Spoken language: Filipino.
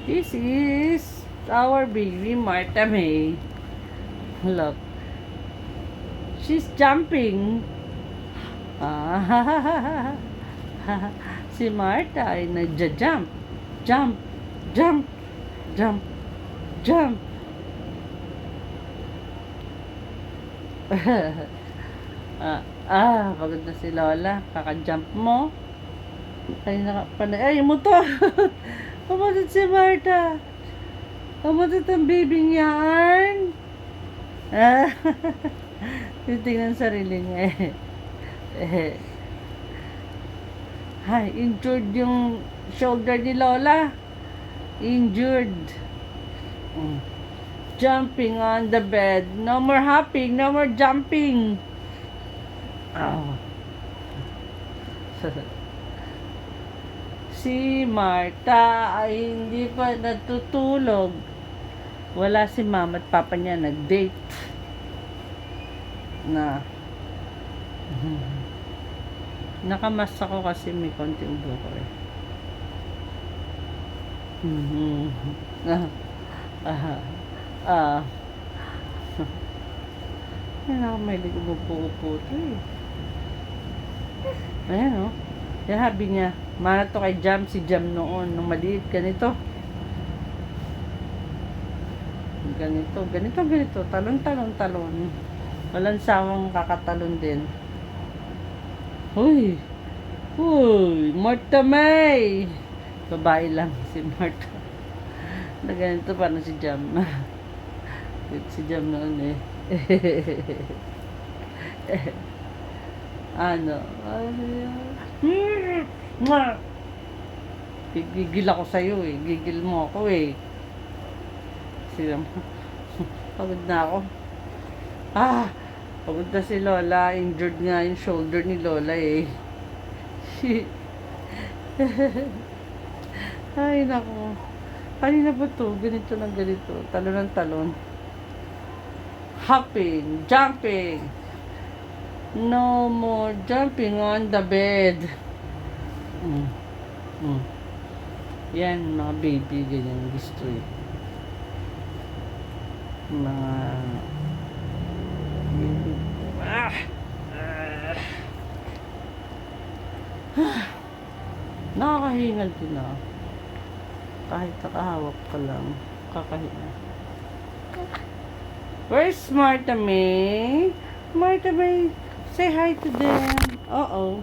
This is our baby Martha May. Look. She's jumping. Ah, si Martha ay nagja-jump. Jump, jump, jump, jump. Pagod na si Lola. Kaka-jump mo. Ay, ay, motor. Pumunod si Martha. Pumunod ang baby yarn. Titingnan sarili niya eh. Ay, injured yung shoulder ni Lola. Injured. Jumping on the bed. No more hopping, no more jumping. Si Martha ay hindi pa natutulog. Wala si mama at papa niya, nag-date na. Nakamas ako kasi may konting buko eh. Yan ako may upo-upo ito eh. Ayan o. Yan habi niya. Mana to kay Jam, si Jam noon. Nung maliit, ganito. Ganito. Talon. Walang sawang kakatalon din. Huy, Martha May. Babae lang si Martha. Na ganito pa na si Jam. Si Jam noon eh. Ano yan? Gigil ako sa'yo eh. Gigil mo ako eh. Sila mo. Pagod na ako. Pagod na si Lola. Injured nga yung shoulder ni Lola eh. Ay nako. Kanina ba to? Ganito ng ganito. Talon ng talon. Hopping. Jumping. No more jumping on the bed. Yan, mga baby, ganyan gusto eh. Mga baby. Nakakahingal din ah. Kahit nakahawak ka lang, kakahingal. Where's Martha May? Martha May, say hi to them. Uh-oh.